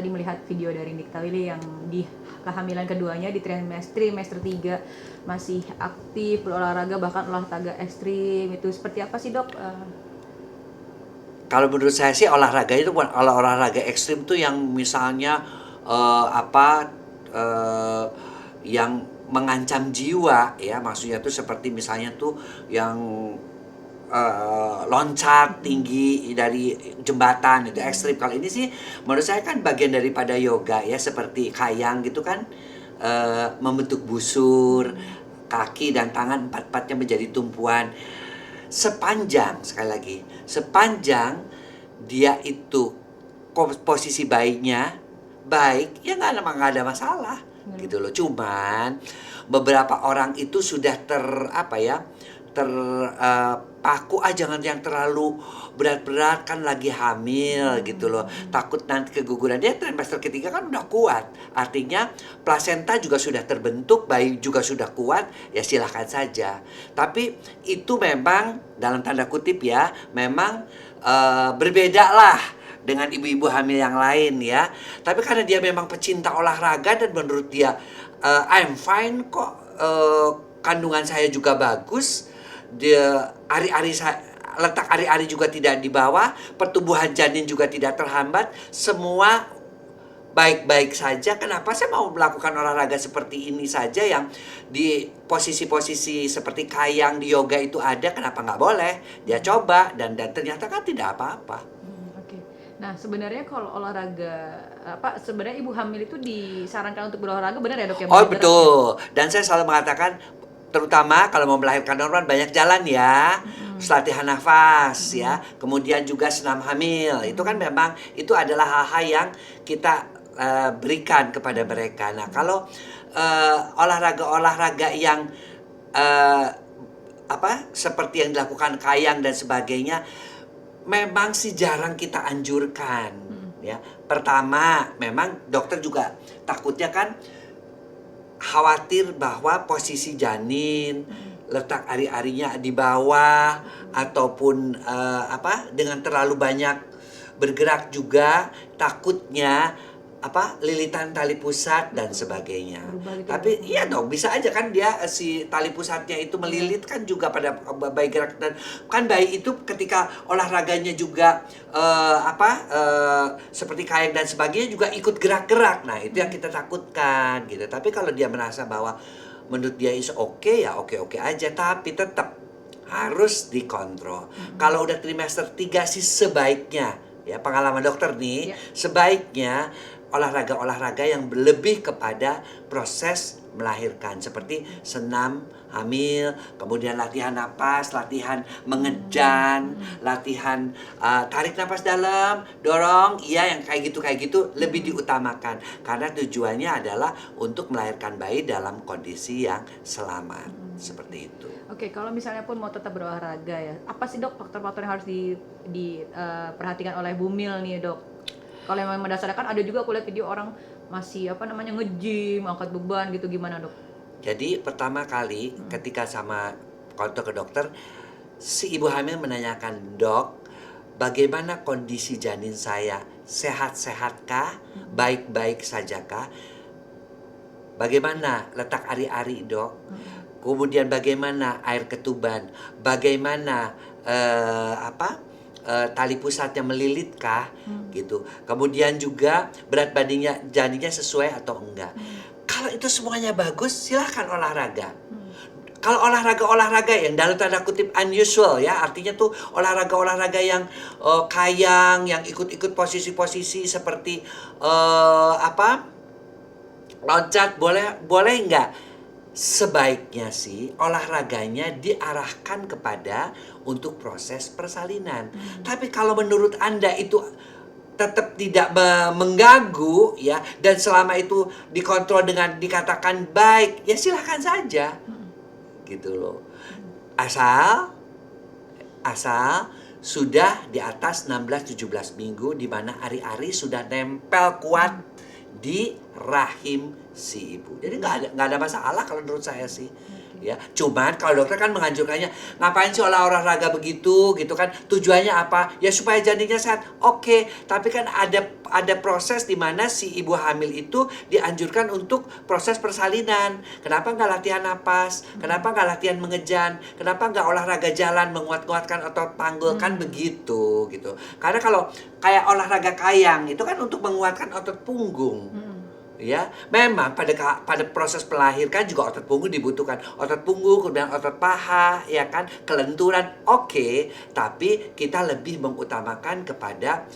tadi melihat video dari Nikta Willy yang di kehamilan keduanya di trimester 3 masih aktif berolahraga, bahkan olahraga ekstrim. Itu seperti apa sih, Dok? Kalau menurut saya sih olahraga itu bukan olahraga ekstrim tuh yang misalnya eh, yang mengancam jiwa ya, maksudnya tuh seperti misalnya tuh yang loncat tinggi dari jembatan, itu ekstrim. Kalau ini sih menurut saya kan bagian daripada yoga ya, seperti kayang gitu kan, membentuk busur, kaki dan tangan empat-empatnya menjadi tumpuan. Sepanjang dia itu posisi baiknya baik, ya nggak ada masalah gitu loh. Cuman beberapa orang itu sudah terpaku, jangan yang terlalu berat-berat, kan lagi hamil gitu loh, takut nanti keguguran. Dia trimester ketiga kan udah kuat, artinya plasenta juga sudah terbentuk, bayi juga sudah kuat, ya silahkan saja. Tapi itu memang dalam tanda kutip ya, memang berbeda lah dengan ibu-ibu hamil yang lain ya. Tapi karena dia memang pecinta olahraga dan menurut dia I'm fine kok, kandungan saya juga bagus, dia letak ari-ari juga tidak di bawah, pertumbuhan janin juga tidak terhambat, semua baik-baik saja. Kenapa saya mau melakukan olahraga seperti ini saja yang di posisi-posisi seperti kayang di yoga itu ada, kenapa nggak boleh? Dia coba dan ternyata kan tidak apa-apa. Oke. Nah, sebenarnya kalau olahraga sebenarnya ibu hamil itu disarankan untuk berolahraga, benar ya, Dok, ya? Oh Banyak gerak ya? betul, dan saya selalu mengatakan, terutama kalau mau melahirkan normal banyak jalan ya, latihan nafas ya, kemudian juga senam hamil. Itu kan memang itu adalah hal-hal yang kita berikan kepada mereka. Nah kalau olahraga-olahraga yang eh, seperti yang dilakukan kayang dan sebagainya, memang sih jarang kita anjurkan ya. Pertama, memang dokter juga takutnya kan khawatir bahwa posisi janin, letak ari-arinya di bawah, ataupun dengan terlalu banyak bergerak juga, takutnya lilitan tali pusat dan sebagainya. Berubah gitu ya, Tapi Dok? iya dong, bisa aja kan dia si tali pusatnya itu melilit kan juga pada bayi gerak. Dan kan bayi itu ketika olahraganya juga seperti kayak dan sebagainya juga ikut gerak-gerak. Nah itu yang kita takutkan gitu. Tapi kalau dia merasa bahwa menurut dia is oke, ya oke-oke aja, tapi tetap harus dikontrol. Kalau udah trimester 3 sih sebaiknya, ya pengalaman dokter nih, Ya. sebaiknya olahraga-olahraga yang lebih kepada proses melahirkan, seperti senam hamil, kemudian latihan napas, latihan mengejan, latihan tarik napas dalam, dorong, iya yang kayak gitu lebih diutamakan, karena tujuannya adalah untuk melahirkan bayi dalam kondisi yang selamat, seperti itu. Oke, kalau misalnya pun mau tetap berolahraga ya, apa sih, Dok, faktor-faktor yang harus diperhatikan oleh bumil nih, Dok? Kalau yang mendasarkan, ada juga aku lihat video orang masih nge-gym, angkat beban gitu, gimana, Dok? Jadi pertama kali ketika sama kontak ke dokter, si ibu hamil menanyakan, "Dok, bagaimana kondisi janin saya? Sehat-sehatkah? Baik-baik sajakah? Bagaimana letak ari-ari, Dok? Kemudian bagaimana air ketuban? Bagaimana tali pusatnya melilitkah?" Gitu. Kemudian juga berat badannya janinnya sesuai atau enggak. Kalau itu semuanya bagus, silahkan olahraga. Kalau olahraga-olahraga yang dalam tanda kutip unusual ya, artinya tuh olahraga-olahraga yang kayang, yang ikut-ikut posisi-posisi seperti loncat, boleh nggak? Sebaiknya sih olahraganya diarahkan kepada untuk proses persalinan. Tapi kalau menurut Anda itu tetap tidak mengganggu ya, dan selama itu dikontrol dengan dikatakan baik, ya silahkan saja gitu loh. Asal sudah di atas 16-17 minggu, di mana ari-ari sudah nempel kuat di rahim si ibu. Jadi nggak ada masalah kalau menurut saya sih. Ya, cuman kalau dokter kan menganjurkannya, ngapain sih olahraga begitu gitu kan? Tujuannya apa? Ya supaya janinnya sehat. Oke, tapi kan ada proses di mana si ibu hamil itu dianjurkan untuk proses persalinan. Kenapa nggak latihan napas? Kenapa nggak latihan mengejan? Kenapa nggak olahraga jalan, menguat-nguatkan otot panggul? Kan begitu gitu. Karena kalau kayak olahraga kayang itu kan untuk menguatkan otot punggung. Ya, memang pada proses melahirkan juga otot punggung dibutuhkan. Otot punggung, kemudian otot paha, ya kan, kelenturan, oke. Tapi kita lebih mengutamakan kepada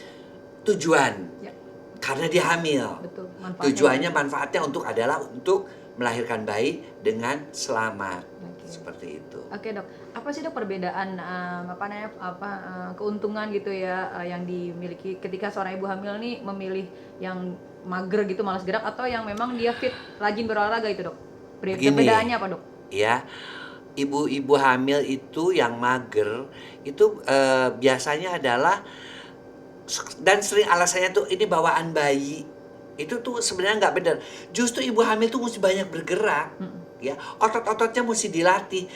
tujuan. Ya. Karena dia hamil. Betul, manfaatnya. Tujuannya, manfaatnya adalah untuk melahirkan bayi dengan selamat. Oke. Seperti itu. Oke dok, apa sih dok perbedaan keuntungan gitu ya yang dimiliki ketika seorang ibu hamil nih memilih yang mager gitu malas gerak atau yang memang dia fit rajin berolahraga itu dok? Begini. Perbedaannya apa dok? Ya, ibu-ibu hamil itu yang mager itu biasanya adalah, dan sering alasannya tuh ini bawaan bayi. Itu tuh sebenarnya nggak benar. Justru ibu hamil tuh mesti banyak bergerak. Ya, otot-ototnya mesti dilatih.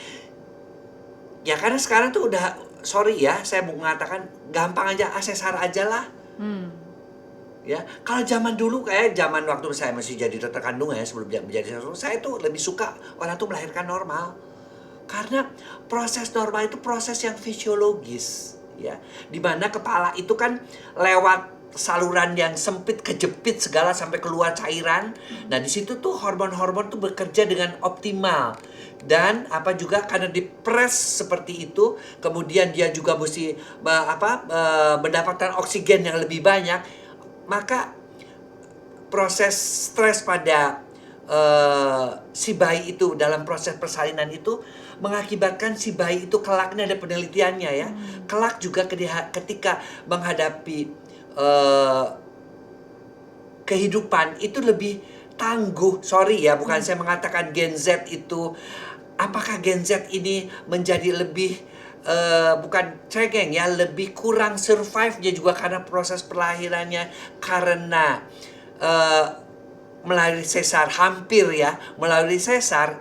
Ya karena sekarang tuh udah, sorry ya, saya mau mengatakan gampang aja, sesar aja lah. Ya, kalau zaman dulu kayak zaman waktu saya masih jadi dokter kandungan ya, sebelum menjadi saya tuh lebih suka orang tuh melahirkan normal. Karena proses normal itu proses yang fisiologis, ya. Dimana kepala itu kan lewat saluran yang sempit, kejepit segala sampai keluar cairan. Nah, di situ tuh hormon-hormon tuh bekerja dengan optimal. Dan apa juga karena dipres seperti itu, kemudian dia juga mesti mendapatkan oksigen yang lebih banyak, maka proses stres pada si bayi itu dalam proses persalinan itu mengakibatkan si bayi itu kelak, ini ada penelitiannya ya, kelak juga ketika menghadapi kehidupan itu lebih tangguh. Sorry ya, bukan saya mengatakan Gen Z itu, apakah Gen Z ini menjadi lebih bukan cengeng ya, lebih kurang survive-nya juga karena proses perlahirannya, karena melalui sesar, hampir ya melalui sesar.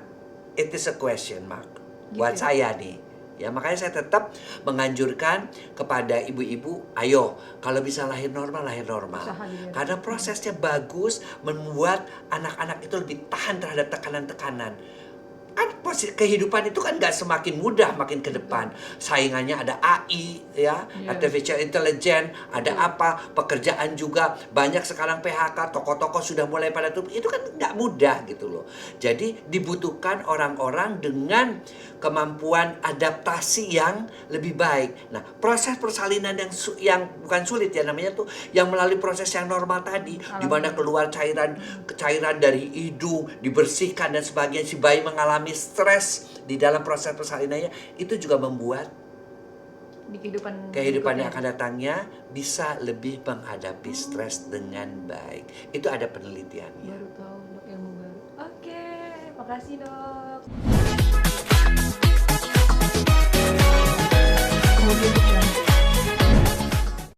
It is a question mark buat saya nih. Ya, makanya saya tetap menganjurkan kepada ibu-ibu, ayo kalau bisa lahir normal, lahir normal. Karena prosesnya bagus, membuat anak-anak itu lebih tahan terhadap tekanan-tekanan. Kan kehidupan itu kan nggak semakin mudah makin ke depan. Saingannya ada AI ya, artificial intelligence, ada apa, pekerjaan juga banyak sekarang, PHK, toko-toko sudah mulai pada tutup. Itu kan nggak mudah gitu loh. Jadi dibutuhkan orang-orang dengan kemampuan adaptasi yang lebih baik. Nah, proses persalinan yang bukan sulit ya namanya tuh, yang melalui proses yang normal tadi, di mana keluar cairan dari hidung, dibersihkan dan sebagainya, si bayi mengalami stres di dalam proses persalinannya, itu juga membuat di kehidupan yang akan datangnya bisa lebih menghadapi stres dengan baik. Itu ada penelitiannya. Baru tahu dok, ilmu baru. Oke, makasih dok.